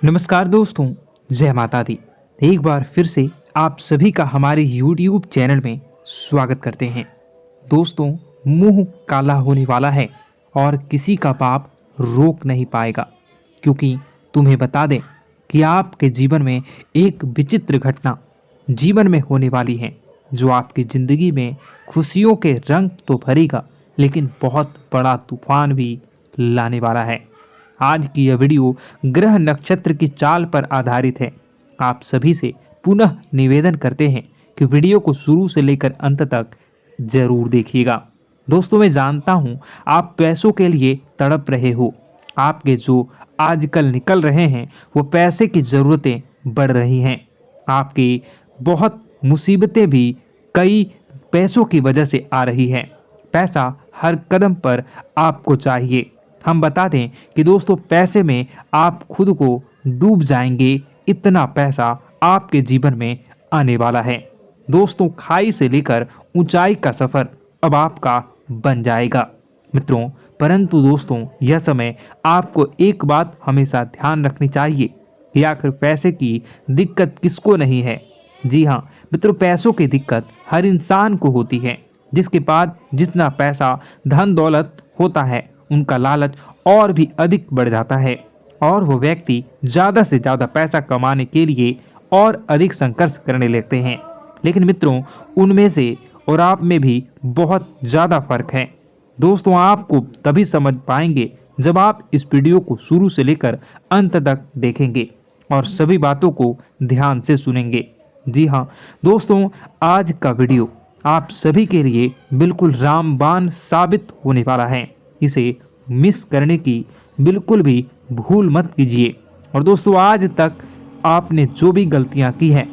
नमस्कार दोस्तों, जय माता दी। एक बार फिर से आप सभी का हमारे YouTube चैनल में स्वागत करते हैं। दोस्तों, मुंह काला होने वाला है और किसी का पाप रोक नहीं पाएगा, क्योंकि तुम्हें बता दें कि आपके जीवन में एक विचित्र घटना जीवन में होने वाली है, जो आपकी ज़िंदगी में खुशियों के रंग तो भरेगा, लेकिन बहुत बड़ा तूफान भी लाने वाला है। आज की यह वीडियो ग्रह नक्षत्र की चाल पर आधारित है। आप सभी से पुनः निवेदन करते हैं कि वीडियो को शुरू से लेकर अंत तक जरूर देखिएगा। दोस्तों, मैं जानता हूं आप पैसों के लिए तड़प रहे हो। आपके जो आजकल निकल रहे हैं वो पैसे की ज़रूरतें बढ़ रही हैं। आपकी बहुत मुसीबतें भी कई पैसों की वजह से आ रही हैं। पैसा हर कदम पर आपको चाहिए। हम बता दें कि दोस्तों, पैसे में आप खुद को डूब जाएंगे, इतना पैसा आपके जीवन में आने वाला है। दोस्तों, खाई से लेकर ऊंचाई का सफ़र अब आपका बन जाएगा मित्रों। परंतु दोस्तों, यह समय आपको एक बात हमेशा ध्यान रखनी चाहिए कि आखिर पैसे की दिक्कत किसको नहीं है। जी हाँ मित्रों, पैसों की दिक्कत हर इंसान को होती है। जिसके पास जितना पैसा धन दौलत होता है, उनका लालच और भी अधिक बढ़ जाता है और वो व्यक्ति ज़्यादा से ज़्यादा पैसा कमाने के लिए और अधिक संघर्ष करने लगते हैं। लेकिन मित्रों, उनमें से और आप में भी बहुत ज़्यादा फर्क है। दोस्तों, आपको तभी समझ पाएंगे जब आप इस वीडियो को शुरू से लेकर अंत तक देखेंगे और सभी बातों को ध्यान से सुनेंगे। जी हाँ दोस्तों, आज का वीडियो आप सभी के लिए बिल्कुल रामबाण साबित होने वाला है। इसे मिस करने की बिल्कुल भी भूल मत कीजिए। और दोस्तों, आज तक आपने जो भी गलतियां की हैं,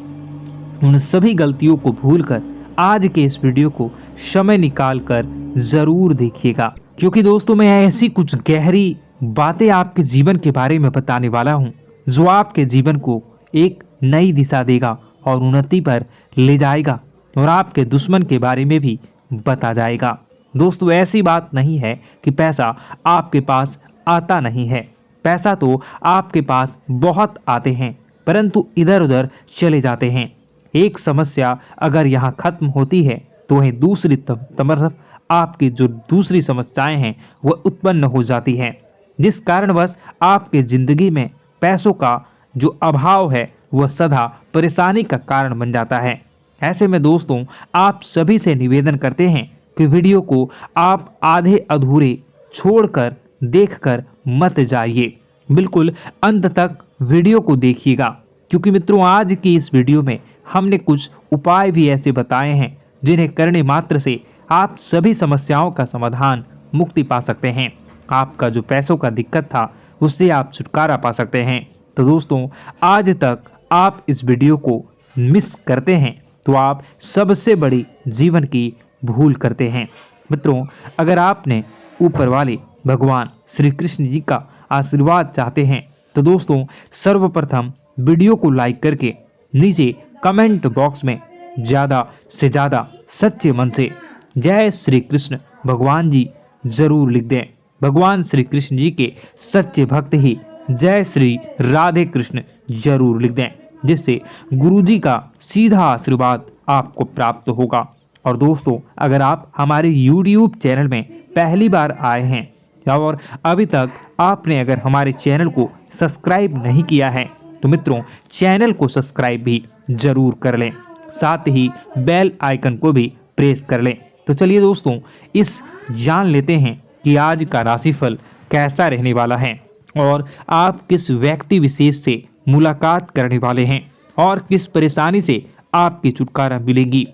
उन सभी गलतियों को भूलकर आज के इस वीडियो को समय निकाल कर ज़रूर देखिएगा, क्योंकि दोस्तों, मैं ऐसी कुछ गहरी बातें आपके जीवन के बारे में बताने वाला हूं, जो आपके जीवन को एक नई दिशा देगा और उन्नति पर ले जाएगा और आपके दुश्मन के बारे में भी बता जाएगा। दोस्तों, ऐसी बात नहीं है कि पैसा आपके पास आता नहीं है। पैसा तो आपके पास बहुत आते हैं, परंतु इधर उधर चले जाते हैं। एक समस्या अगर यहाँ खत्म होती है तो वहीं दूसरी तरफ आपकी जो दूसरी समस्याएं हैं वह उत्पन्न हो जाती हैं, जिस कारणवश आपके ज़िंदगी में पैसों का जो अभाव है वह सदा परेशानी का कारण बन जाता है। ऐसे में दोस्तों, आप सभी से निवेदन करते हैं कि वीडियो को आप आधे अधूरे छोड़कर देखकर मत जाइए। बिल्कुल अंत तक वीडियो को देखिएगा, क्योंकि मित्रों, आज की इस वीडियो में हमने कुछ उपाय भी ऐसे बताए हैं जिन्हें करने मात्र से आप सभी समस्याओं का समाधान मुक्ति पा सकते हैं। आपका जो पैसों का दिक्कत था उससे आप छुटकारा पा सकते हैं। तो दोस्तों, आज तक आप इस वीडियो को मिस करते हैं तो आप सबसे बड़ी जीवन की भूल करते हैं। मित्रों, अगर आपने ऊपर वाले भगवान श्री कृष्ण जी का आशीर्वाद चाहते हैं तो दोस्तों, सर्वप्रथम वीडियो को लाइक करके नीचे कमेंट बॉक्स में ज़्यादा से ज़्यादा सच्चे मन से जय श्री कृष्ण भगवान जी जरूर लिख दें। भगवान श्री कृष्ण जी के सच्चे भक्त ही जय श्री राधे कृष्ण जरूर लिख दें, जिससे गुरु जी का सीधा आशीर्वाद आपको प्राप्त होगा। और दोस्तों, अगर आप हमारे YouTube चैनल में पहली बार आए हैं और अभी तक आपने अगर हमारे चैनल को सब्सक्राइब नहीं किया है तो मित्रों, चैनल को सब्सक्राइब भी ज़रूर कर लें, साथ ही बेल आइकन को भी प्रेस कर लें। तो चलिए दोस्तों, इस जान लेते हैं कि आज का राशिफल कैसा रहने वाला है और आप किस व्यक्ति विशेष से मुलाकात करने वाले हैं और किस परेशानी से आपकी छुटकारा मिलेगी।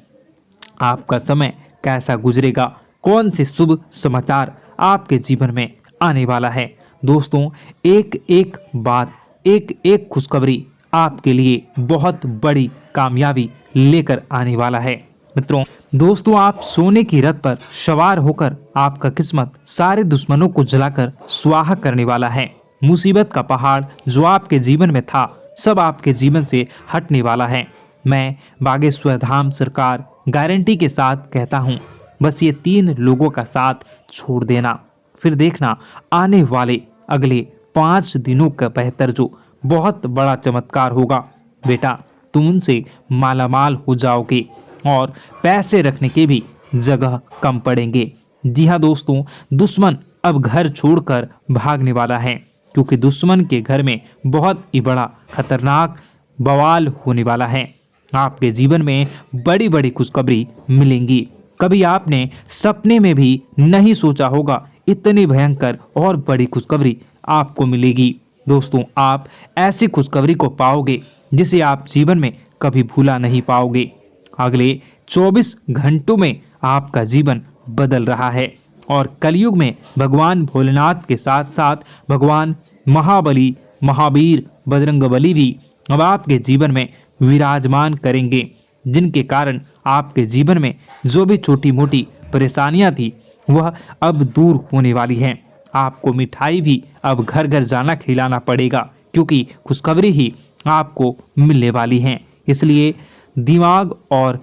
आपका समय कैसा गुजरेगा, कौन से शुभ समाचार आपके जीवन में आने वाला है। दोस्तों, एक एक बात, एक एक खुशखबरी आपके लिए बहुत बड़ी कामयाबी लेकर आने वाला है। मित्रों, दोस्तों, आप सोने की रथ पर सवार होकर आपका किस्मत सारे दुश्मनों को जलाकर स्वाहा करने वाला है। मुसीबत का पहाड़ जो आपके जीवन में था, सब आपके जीवन से हटने वाला है। मैं बागेश्वर धाम सरकार गारंटी के साथ कहता हूँ, बस ये 3 लोगों का साथ छोड़ देना, फिर देखना आने वाले अगले 5 दिनों का बेहतर जो बहुत बड़ा चमत्कार होगा। बेटा, तुम उनसे मालामाल हो जाओगे और पैसे रखने के भी जगह कम पड़ेंगे। जी हाँ दोस्तों, दुश्मन अब घर छोड़कर भागने वाला है, क्योंकि दुश्मन के घर में बहुत ही बड़ा खतरनाक बवाल होने वाला है। आपके जीवन में बड़ी बड़ी खुशखबरी मिलेंगी। कभी आपने सपने में भी नहीं सोचा होगा इतनी भयंकर और बड़ी खुशखबरी आपको मिलेगी। दोस्तों, आप ऐसी खुशखबरी को पाओगे जिसे आप जीवन में कभी भूला नहीं पाओगे। अगले 24 घंटों में आपका जीवन बदल रहा है और कलयुग में भगवान भोलेनाथ के साथ साथ भगवान महाबली, महावीर, बजरंगबली भी अब आपके जीवन में विराजमान करेंगे, जिनके कारण आपके जीवन में जो भी छोटी मोटी परेशानियां थी वह अब दूर होने वाली हैं। आपको मिठाई भी अब घर घर जाना खिलाना पड़ेगा, क्योंकि खुशखबरी ही आपको मिलने वाली हैं। इसलिए दिमाग और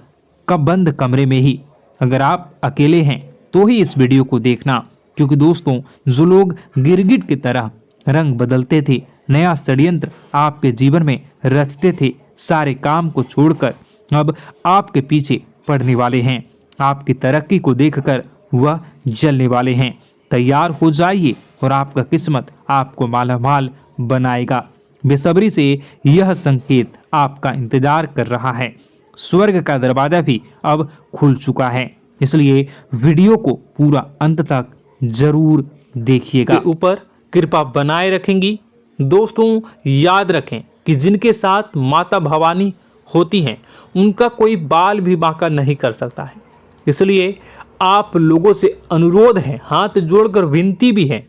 बंद कमरे में ही, अगर आप अकेले हैं तो ही इस वीडियो को देखना, क्योंकि दोस्तों जो लोग गिरगिट की तरह रंग बदलते थे, नया षड्यंत्र आपके जीवन में रचते थे, सारे काम को छोड़कर अब आपके पीछे पड़ने वाले हैं। आपकी तरक्की को देखकर वह जलने वाले हैं। तैयार हो जाइए और आपका किस्मत आपको मालामाल बनाएगा। बेसब्री से यह संकेत आपका इंतजार कर रहा है। स्वर्ग का दरवाजा भी अब खुल चुका है, इसलिए वीडियो को पूरा अंत तक जरूर देखिएगा। ऊपर कृपा बनाए रखेंगी। दोस्तों, याद रखें कि जिनके साथ माता भवानी होती हैं उनका कोई बाल भी बांका नहीं कर सकता है। इसलिए आप लोगों से अनुरोध है, हाथ जोड़कर विनती भी है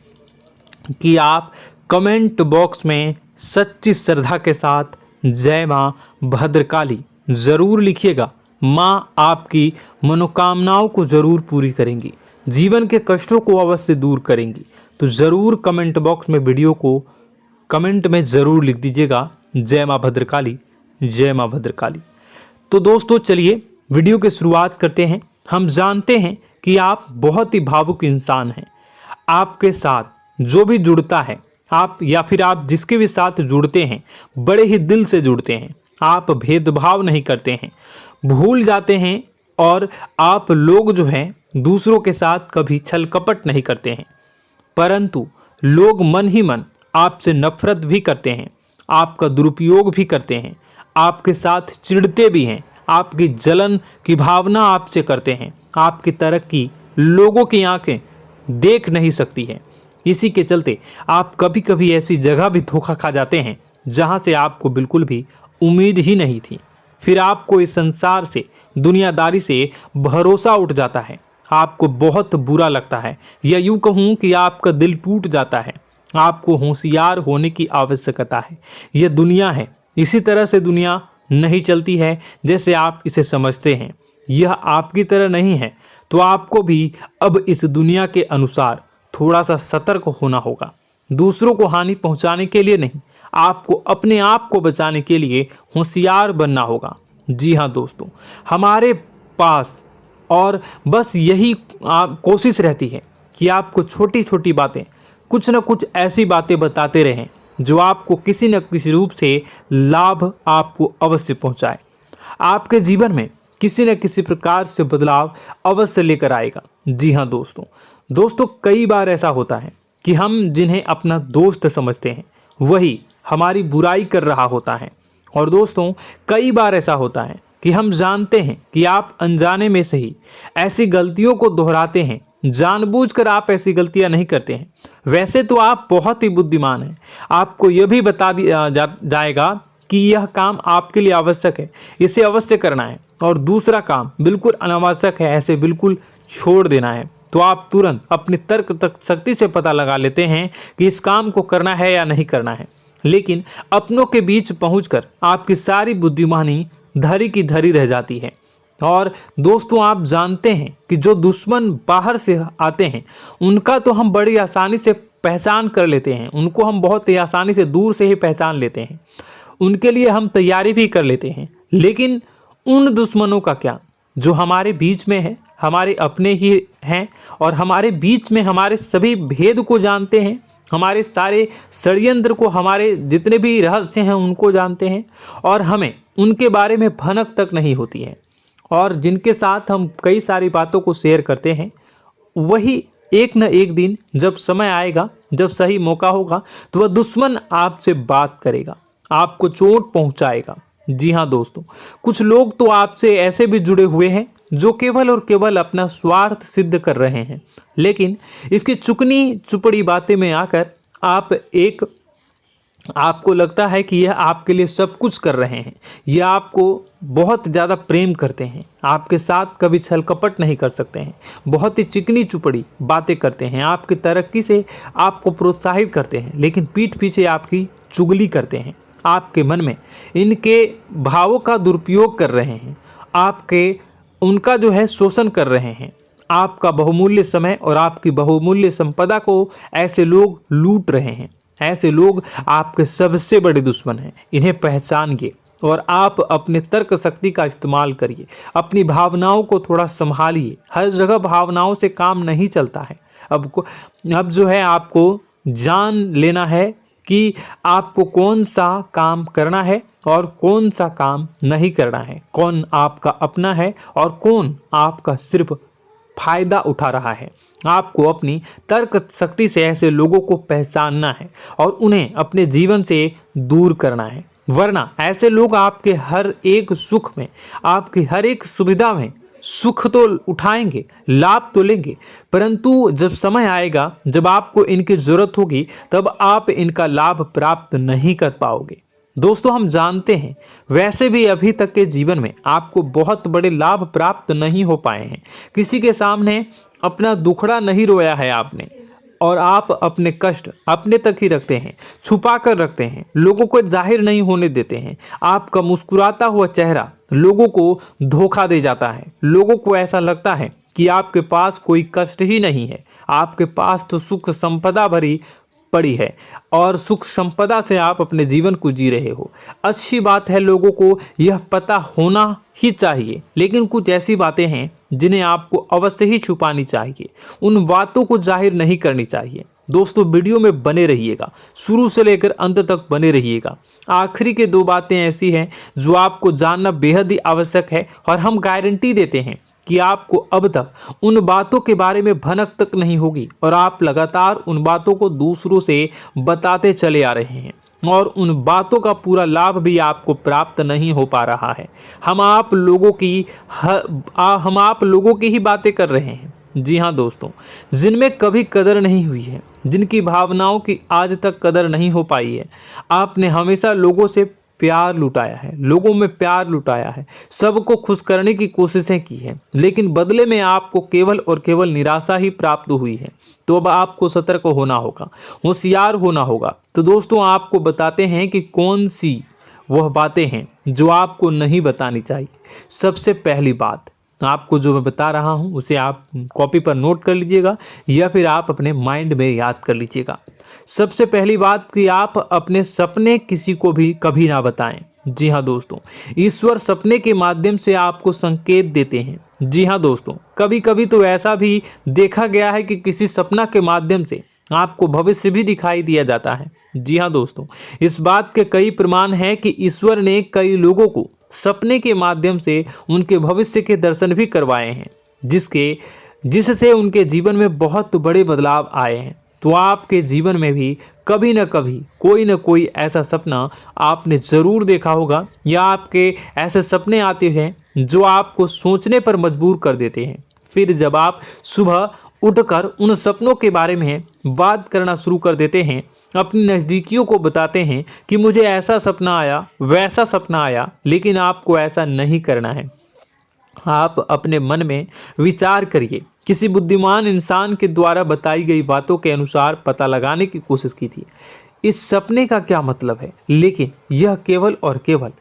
कि आप कमेंट बॉक्स में सच्ची श्रद्धा के साथ जय मां भद्रकाली ज़रूर लिखिएगा। माँ आपकी मनोकामनाओं को ज़रूर पूरी करेंगी, जीवन के कष्टों को अवश्य दूर करेंगी। तो ज़रूर कमेंट बॉक्स में वीडियो को कमेंट में ज़रूर लिख दीजिएगा, जय माँ भद्रकाली, जय माँ भद्रकाली। तो दोस्तों चलिए वीडियो की शुरुआत करते हैं। हम जानते हैं कि आप बहुत ही भावुक इंसान हैं। आपके साथ जो भी जुड़ता है, आप या फिर आप जिसके भी साथ जुड़ते हैं, बड़े ही दिल से जुड़ते हैं। आप भेदभाव नहीं करते हैं, भूल जाते हैं, और आप लोग जो हैं दूसरों के साथ कभी छल कपट नहीं करते हैं। परंतु लोग मन ही मन आपसे नफरत भी करते हैं, आपका दुरुपयोग भी करते हैं, आपके साथ चिढ़ते भी हैं, आपकी जलन की भावना आपसे करते हैं। आपकी तरक्की लोगों की आंखें देख नहीं सकती है। इसी के चलते आप कभी कभी ऐसी जगह भी धोखा खा जाते हैं जहां से आपको बिल्कुल भी उम्मीद ही नहीं थी। फिर आपको इस संसार से, दुनियादारी से भरोसा उठ जाता है, आपको बहुत बुरा लगता है, या यूँ कहूँ कि आपका दिल टूट जाता है। आपको होशियार होने की आवश्यकता है। यह दुनिया है, इसी तरह से दुनिया नहीं चलती है जैसे आप इसे समझते हैं। यह आपकी तरह नहीं है, तो आपको भी अब इस दुनिया के अनुसार थोड़ा सा सतर्क होना होगा। दूसरों को हानि पहुंचाने के लिए नहीं, आपको अपने आप को बचाने के लिए होशियार बनना होगा। जी हाँ दोस्तों, हमारे पास और बस यही कोशिश रहती है कि आपको छोटी छोटी बातें, कुछ न कुछ ऐसी बातें बताते रहें जो आपको किसी न किसी रूप से लाभ आपको अवश्य पहुंचाए, आपके जीवन में किसी न किसी प्रकार से बदलाव अवश्य लेकर आएगा। जी हाँ दोस्तों, कई बार ऐसा होता है कि हम जिन्हें अपना दोस्त समझते हैं वही हमारी बुराई कर रहा होता है। और दोस्तों, कई बार ऐसा होता है कि हम जानते हैं कि आप अनजाने में से ही ऐसी गलतियों को दोहराते हैं, जानबूझकर आप ऐसी गलतियां नहीं करते हैं। वैसे तो आप बहुत ही बुद्धिमान हैं, आपको यह भी बता दिया जाएगा कि यह काम आपके लिए आवश्यक है, इसे अवश्य करना है, और दूसरा काम बिल्कुल अनावश्यक है, ऐसे बिल्कुल छोड़ देना है। तो आप तुरंत अपनी तर्क शक्ति से पता लगा लेते हैं कि इस काम को करना है या नहीं करना है। लेकिन अपनों के बीच पहुंचकर आपकी सारी बुद्धिमानी धरी की धरी रह जाती है। और दोस्तों, आप जानते हैं कि जो दुश्मन बाहर से आते हैं उनका तो हम बड़ी आसानी से पहचान कर लेते हैं, उनको हम बहुत ही आसानी से दूर से ही पहचान लेते हैं, उनके लिए हम तैयारी भी कर लेते हैं। लेकिन उन दुश्मनों का क्या जो हमारे बीच में है, हमारे अपने ही हैं और हमारे बीच में हमारे सभी भेद को जानते हैं, हमारे सारे षड्यंत्र को, हमारे जितने भी रहस्य हैं उनको जानते हैं और हमें उनके बारे में भनक तक नहीं होती है। और जिनके साथ हम कई सारी बातों को शेयर करते हैं, वही एक न एक दिन जब समय आएगा, जब सही मौका होगा, तो वह दुश्मन आपसे बात करेगा, आपको चोट पहुंचाएगा। जी हाँ दोस्तों, कुछ लोग तो आपसे ऐसे भी जुड़े हुए हैं जो केवल और केवल अपना स्वार्थ सिद्ध कर रहे हैं, लेकिन इसकी चुकनी चुपड़ी बातें में आकर आपको लगता है कि यह आपके लिए सब कुछ कर रहे हैं, यह आपको बहुत ज़्यादा प्रेम करते हैं, आपके साथ कभी छल कपट नहीं कर सकते हैं, बहुत ही चिकनी चुपड़ी बातें करते हैं, आपकी तरक्की से आपको प्रोत्साहित करते हैं, लेकिन पीठ पीछे आपकी चुगली करते हैं, आपके मन में इनके भावों का दुरुपयोग कर रहे हैं, उनका जो है शोषण कर रहे हैं। आपका बहुमूल्य समय और आपकी बहुमूल्य संपदा को ऐसे लोग लूट रहे हैं। ऐसे लोग आपके सबसे बड़े दुश्मन हैं। इन्हें पहचानिए और आप अपने तर्क शक्ति का इस्तेमाल करिए। अपनी भावनाओं को थोड़ा संभालिए। हर जगह भावनाओं से काम नहीं चलता है। अब जो है आपको जान लेना है कि आपको कौन सा काम करना है और कौन सा काम नहीं करना है, कौन आपका अपना है और कौन आपका सिर्फ फायदा उठा रहा है। आपको अपनी तर्क शक्ति से ऐसे लोगों को पहचानना है और उन्हें अपने जीवन से दूर करना है, वरना ऐसे लोग आपके हर एक सुख में, आपकी हर एक सुविधा में सुख तो उठाएंगे, लाभ तो लेंगे, परंतु जब समय आएगा, जब आपको इनकी जरूरत होगी, तब आप इनका लाभ प्राप्त नहीं कर पाओगे। दोस्तों, हम जानते हैं वैसे भी अभी तक के जीवन में आपको बहुत बड़े लाभ प्राप्त नहीं हो पाए हैं। किसी के सामने अपना दुखड़ा नहीं रोया है आपने, और आप अपने कष्ट अपने तक ही रखते हैं, छुपा कर रखते हैं, लोगों को जाहिर नहीं होने देते हैं। आपका मुस्कुराता हुआ चेहरा लोगों को धोखा दे जाता है। लोगों को ऐसा लगता है कि आपके पास कोई कष्ट ही नहीं है, आपके पास तो सुख संपदा भरी पड़ी है और सुख संपदा से आप अपने जीवन को जी रहे हो। अच्छी बात है, लोगों को यह पता होना ही चाहिए, लेकिन कुछ ऐसी बातें हैं जिन्हें आपको अवश्य ही छुपानी चाहिए। उन बातों को जाहिर नहीं करनी चाहिए। दोस्तों, वीडियो में बने रहिएगा, शुरू से लेकर अंत तक बने रहिएगा। आखिरी के 2 बातें ऐसी हैं जो आपको जानना बेहद ही आवश्यक है और हम गारंटी देते हैं कि आपको अब तक उन बातों के बारे में भनक तक नहीं होगी और आप लगातार उन बातों को दूसरों से बताते चले आ रहे हैं और उन बातों का पूरा लाभ भी आपको प्राप्त नहीं हो पा रहा है। हम आप लोगों की ही बातें कर रहे हैं। जी हाँ दोस्तों, जिनमें कभी कदर नहीं हुई है, जिनकी भावनाओं की आज तक कदर नहीं हो पाई है। आपने हमेशा लोगों से प्यार लुटाया है, लोगों में प्यार लुटाया है, सबको खुश करने की कोशिशें की है, लेकिन बदले में आपको केवल और केवल निराशा ही प्राप्त हुई है। तो अब आपको सतर्क होना होगा, होशियार होना होगा। तो दोस्तों, आपको बताते हैं कि कौन सी वह बातें हैं जो आपको नहीं बतानी चाहिए। सबसे पहली बात, आपको जो मैं बता रहा हूं उसे आप कॉपी पर नोट कर लीजिएगा या फिर आप अपने माइंड में याद कर लीजिएगा। सबसे पहली बात कि आप अपने सपने किसी को भी कभी ना बताएं। जी हाँ दोस्तों, ईश्वर सपने के माध्यम से आपको संकेत देते हैं। जी हाँ दोस्तों, कभी कभी तो ऐसा भी देखा गया है कि किसी सपना के माध्यम से आपको भविष्य भी दिखाई दिया जाता है। जी हाँ दोस्तों, इस बात के कई प्रमाण हैं कि ईश्वर ने कई लोगों को सपने के माध्यम से उनके भविष्य के दर्शन भी करवाए हैं, जिससे उनके जीवन में बहुत बड़े बदलाव आए हैं। तो आपके जीवन में भी कभी न कभी कोई न कोई ऐसा सपना आपने ज़रूर देखा होगा, या आपके ऐसे सपने आते हैं जो आपको सोचने पर मजबूर कर देते हैं। फिर जब आप सुबह उठकर उन सपनों के बारे में बात करना शुरू कर देते हैं, अपनी नज़दीकियों को बताते हैं कि मुझे ऐसा सपना आया, वैसा सपना आया, लेकिन आपको ऐसा नहीं करना है। आप अपने मन में विचार करिए। किसी बुद्धिमान इंसान के द्वारा बताई गई बातों के अनुसार पता लगाने की कोशिश की थी इस सपने का क्या मतलब है, लेकिन यह केवल और केवल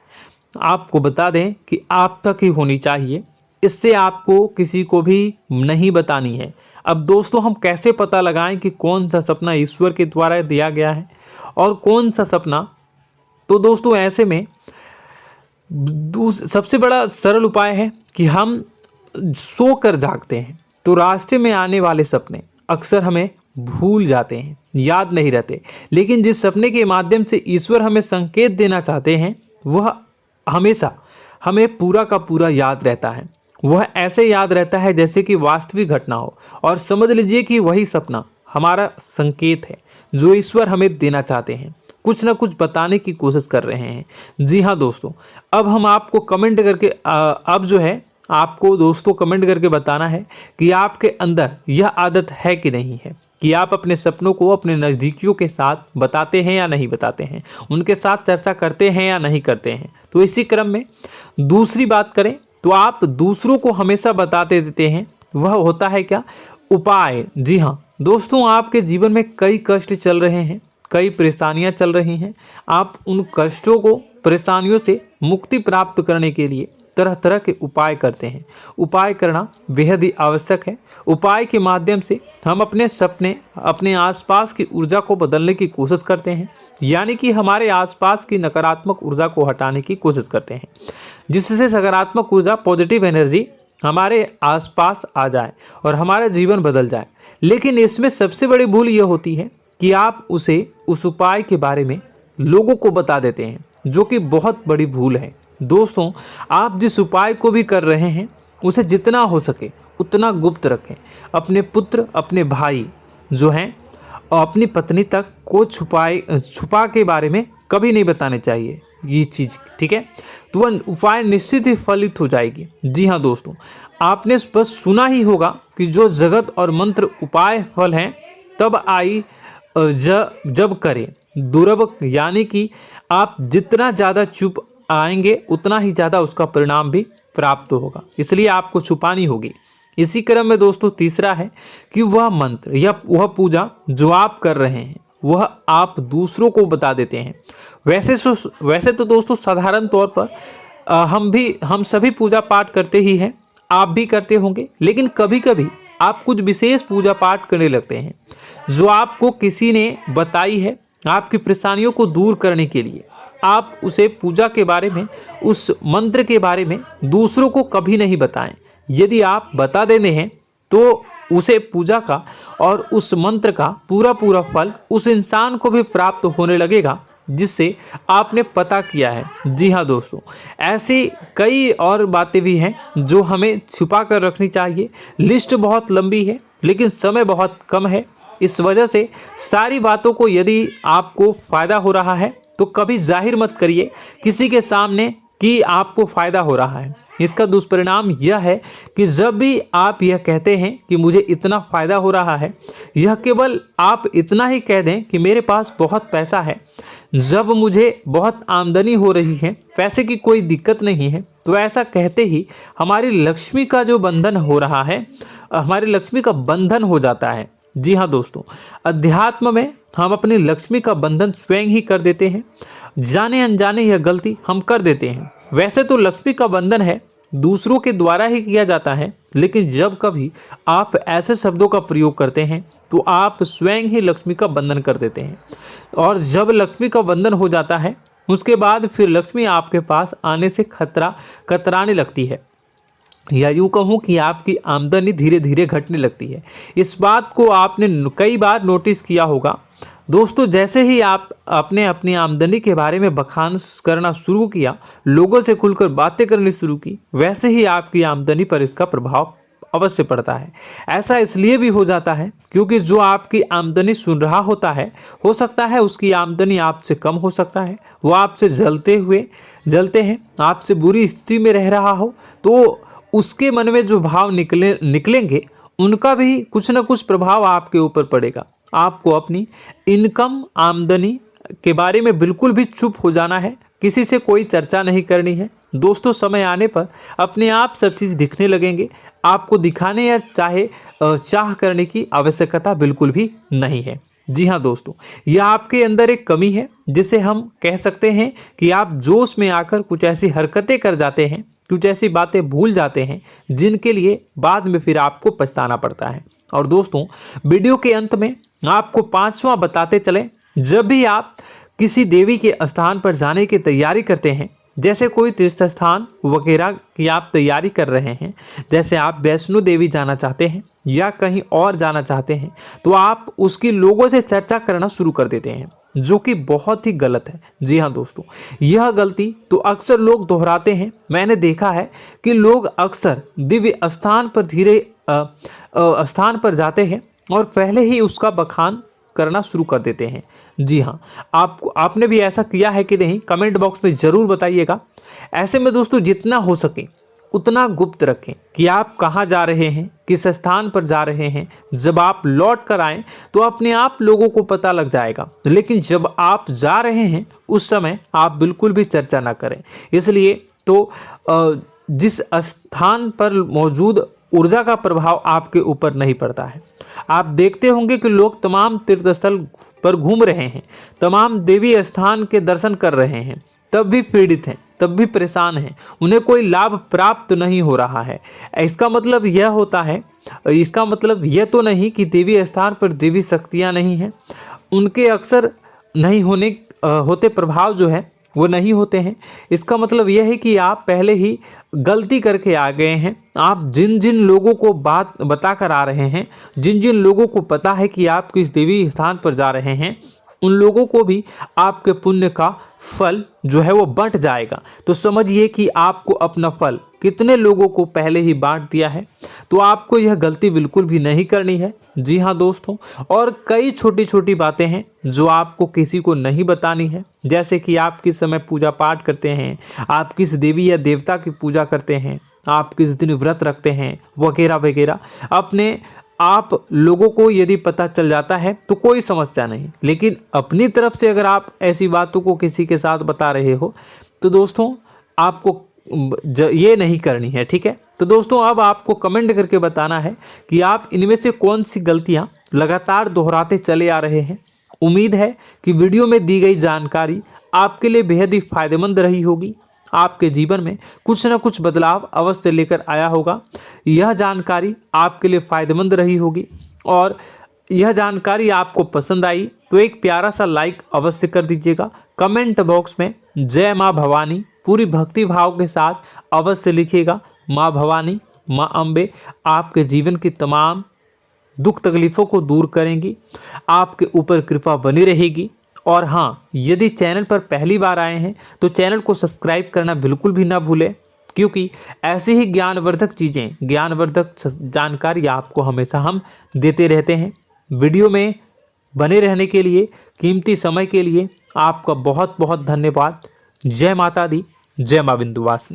आपको बता दें कि आप तक ही होनी चाहिए। इससे आपको किसी को भी नहीं बतानी है। अब दोस्तों, हम कैसे पता लगाएं कि कौन सा सपना ईश्वर के द्वारा दिया गया है और कौन सा सपना? तो दोस्तों, ऐसे में सबसे बड़ा सरल उपाय है कि हम सोकर जागते हैं तो रास्ते में आने वाले सपने अक्सर हमें भूल जाते हैं, याद नहीं रहते। लेकिन जिस सपने के माध्यम से ईश्वर हमें संकेत देना चाहते हैं वह हमेशा हमें पूरा का पूरा याद रहता है। वह ऐसे याद रहता है जैसे कि वास्तविक घटना हो, और समझ लीजिए कि वही सपना हमारा संकेत है जो ईश्वर हमें देना चाहते हैं, कुछ ना कुछ बताने की कोशिश कर रहे हैं। जी हाँ दोस्तों, अब हम आपको कमेंट करके अब जो है आपको दोस्तों कमेंट करके बताना है कि आपके अंदर यह आदत है कि नहीं है, कि आप अपने सपनों को अपने नज़दीकियों के साथ बताते हैं या नहीं बताते हैं, उनके साथ चर्चा करते हैं या नहीं करते हैं। तो इसी क्रम में दूसरी बात करें तो आप दूसरों को हमेशा बताते देते हैं, वह होता है क्या? उपाय। जी हाँ दोस्तों, आपके जीवन में कई कष्ट चल रहे हैं, कई परेशानियां चल रही हैं। आप उन कष्टों को, परेशानियों से मुक्ति प्राप्त करने के लिए तरह तरह के उपाय करते हैं। उपाय करना बेहद ही आवश्यक है। उपाय के माध्यम से हम अपने सपने, अपने आसपास की ऊर्जा को बदलने की कोशिश करते हैं, यानी कि हमारे आसपास की नकारात्मक ऊर्जा को हटाने की कोशिश करते हैं, जिससे सकारात्मक ऊर्जा, पॉजिटिव एनर्जी हमारे आसपास आ जाए और हमारा जीवन बदल जाए। लेकिन इसमें सबसे बड़ी भूल यह होती है कि आप उस उपाय के बारे में लोगों को बता देते हैं, जो कि बहुत बड़ी भूल है। दोस्तों, आप जिस उपाय को भी कर रहे हैं उसे जितना हो सके उतना गुप्त रखें। अपने पुत्र, अपने भाई जो हैं और अपनी पत्नी तक को छुपा के बारे में कभी नहीं बताने चाहिए ये चीज़, ठीक है? तो वह उपाय निश्चित ही फलित हो जाएगी। जी हाँ दोस्तों, आपने बस सुना ही होगा कि जो जगत और मंत्र उपाय फल हैं तब आई जब करें दुर्लभ, यानी कि आप जितना ज़्यादा चुप आएंगे उतना ही ज़्यादा उसका परिणाम भी प्राप्त होगा, इसलिए आपको छुपानी होगी। इसी क्रम में दोस्तों तीसरा है कि वह मंत्र या वह पूजा जो आप कर रहे हैं वह आप दूसरों को बता देते हैं। वैसे तो दोस्तों साधारण तौर पर हम सभी पूजा पाठ करते ही हैं, आप भी करते होंगे। लेकिन कभी कभी आप कुछ विशेष पूजा पाठ करने लगते हैं जो आपको किसी ने बताई है आपकी परेशानियों को दूर करने के लिए। आप उसे पूजा के बारे में, उस मंत्र के बारे में दूसरों को कभी नहीं बताएं। यदि आप बता देते हैं तो उसे पूजा का और उस मंत्र का पूरा फल उस इंसान को भी प्राप्त होने लगेगा जिससे आपने पता किया है। जी हाँ दोस्तों, ऐसी कई और बातें भी हैं जो हमें छुपा कर रखनी चाहिए। लिस्ट बहुत लंबी है लेकिन समय बहुत कम है, इस वजह से सारी बातों को यदि आपको फ़ायदा हो रहा है तो कभी जाहिर मत करिए किसी के सामने कि आपको फ़ायदा हो रहा है। इसका दुष्परिणाम यह है कि जब भी आप यह कहते हैं कि मुझे इतना फ़ायदा हो रहा है, यह केवल आप इतना ही कह दें कि मेरे पास बहुत पैसा है, जब मुझे बहुत आमदनी हो रही है, पैसे की कोई दिक्कत नहीं है, तो ऐसा कहते ही हमारी लक्ष्मी का जो बंधन हो रहा है, हमारी लक्ष्मी का बंधन हो जाता है। जी हाँ दोस्तों, अध्यात्म में हम अपनी लक्ष्मी का बंधन स्वयं ही कर देते हैं। जाने अनजाने यह गलती हम कर देते हैं। वैसे तो लक्ष्मी का बंधन है दूसरों के द्वारा ही किया जाता है, लेकिन जब कभी आप ऐसे शब्दों का प्रयोग करते हैं तो आप स्वयं ही लक्ष्मी का बंधन कर देते हैं। और जब लक्ष्मी का बंधन हो जाता है उसके बाद फिर लक्ष्मी आपके पास आने से कतराने लगती है, या यूँ कहूँ कि आपकी आमदनी धीरे धीरे घटने लगती है। इस बात को आपने कई बार नोटिस किया होगा दोस्तों। जैसे ही आप अपनी आमदनी के बारे में बखान करना शुरू किया, लोगों से खुलकर बातें करनी शुरू की, वैसे ही आपकी आमदनी पर इसका प्रभाव अवश्य पड़ता है। ऐसा इसलिए भी हो जाता है क्योंकि जो आपकी आमदनी सुन रहा होता है, हो सकता है उसकी आमदनी आपसे कम हो सकता है, वो आपसे जलते हैं, आपसे बुरी स्थिति में रह रहा हो, तो उसके मन में जो भाव निकलेंगे उनका भी कुछ न कुछ प्रभाव आपके ऊपर पड़ेगा। आपको अपनी इनकम, आमदनी के बारे में बिल्कुल भी चुप हो जाना है, किसी से कोई चर्चा नहीं करनी है। दोस्तों, समय आने पर अपने आप सब चीज़ दिखने लगेंगे। आपको दिखाने या चाह करने की आवश्यकता बिल्कुल भी नहीं है। जी हाँ दोस्तों, यह आपके अंदर एक कमी है जिसे हम कह सकते हैं कि आप जोश में आकर कुछ ऐसी हरकतें कर जाते हैं, कुछ ऐसी बातें भूल जाते हैं जिनके लिए बाद में फिर आपको पछताना पड़ता है। और दोस्तों, वीडियो के अंत में आपको 5वां बताते चलें, जब भी आप किसी देवी के स्थान पर जाने की तैयारी करते हैं जैसे कोई तीर्थ स्थान वगैरह की आप तैयारी कर रहे हैं, जैसे आप वैष्णो देवी जाना चाहते हैं या कहीं और जाना चाहते हैं, तो आप उसकी लोगों से चर्चा करना शुरू कर देते हैं, जो कि बहुत ही गलत है। जी हाँ दोस्तों, यह गलती तो अक्सर लोग दोहराते हैं। मैंने देखा है कि लोग अक्सर दिव्य स्थान पर स्थान पर जाते हैं और पहले ही उसका बखान करना शुरू कर देते हैं। जी हाँ, आपने भी ऐसा किया है कि नहीं, कमेंट बॉक्स में ज़रूर बताइएगा। ऐसे में दोस्तों जितना हो सके उतना गुप्त रखें कि आप कहाँ जा रहे हैं, किस स्थान पर जा रहे हैं। जब आप लौट कर आएँ तो अपने आप लोगों को पता लग जाएगा, लेकिन जब आप जा रहे हैं उस समय आप बिल्कुल भी चर्चा ना करें। इसलिए तो जिस स्थान पर मौजूद ऊर्जा का प्रभाव आपके ऊपर नहीं पड़ता है। आप देखते होंगे कि लोग तमाम तीर्थस्थल पर घूम रहे हैं, तमाम देवी स्थान के दर्शन कर रहे हैं, तब भी पीड़ित हैं, तब भी परेशान हैं, उन्हें कोई लाभ प्राप्त नहीं हो रहा है। इसका मतलब यह होता है, इसका मतलब यह तो नहीं कि देवी स्थान पर देवी शक्तियाँ नहीं हैं, उनके अक्सर नहीं होते प्रभाव जो है वो नहीं होते हैं। इसका मतलब यह है कि आप पहले ही गलती करके आ गए हैं। आप जिन जिन लोगों को बात बता कर आ रहे हैं, जिन जिन लोगों को पता है कि आप किस देवी स्थान पर जा रहे हैं, उन लोगों को भी आपके पुण्य का फल जो है वो बंट जाएगा। तो समझिए कि आपको अपना फल कितने लोगों को पहले ही बांट दिया है। तो आपको यह गलती बिल्कुल भी नहीं करनी है। जी हाँ दोस्तों, और कई छोटी छोटी बातें हैं जो आपको किसी को नहीं बतानी है। जैसे कि आप किस समय पूजा पाठ करते हैं, आप किस देवी या देवता की पूजा करते हैं, आप किस दिन व्रत रखते हैं, वगैरह वगैरह। अपने आप लोगों को यदि पता चल जाता है तो कोई समस्या नहीं, लेकिन अपनी तरफ से अगर आप ऐसी बातों को किसी के साथ बता रहे हो तो दोस्तों आपको ये नहीं करनी है, ठीक है। तो दोस्तों अब आपको कमेंट करके बताना है कि आप इनमें से कौन सी गलतियां लगातार दोहराते चले आ रहे हैं। उम्मीद है कि वीडियो में दी गई जानकारी आपके लिए बेहद ही फायदेमंद रही होगी, आपके जीवन में कुछ न कुछ बदलाव अवश्य लेकर आया होगा। यह जानकारी आपके लिए फायदेमंद रही होगी और यह जानकारी आपको पसंद आई तो एक प्यारा सा लाइक अवश्य कर दीजिएगा। कमेंट बॉक्स में जय माँ भवानी पूरी भक्ति भाव के साथ अवश्य लिखिएगा। माँ भवानी, माँ अम्बे आपके जीवन की तमाम दुख तकलीफ़ों को दूर करेंगी, आपके ऊपर कृपा बनी रहेगी। और हाँ, यदि चैनल पर पहली बार आए हैं तो चैनल को सब्सक्राइब करना बिल्कुल भी ना भूलें, क्योंकि ऐसी ही ज्ञानवर्धक चीज़ें, ज्ञानवर्धक जानकारी आपको हमेशा हम देते रहते हैं। वीडियो में बने रहने के लिए, कीमती समय के लिए आपका बहुत बहुत धन्यवाद। जय माता दी, जय माँ विंध्यवासिनी।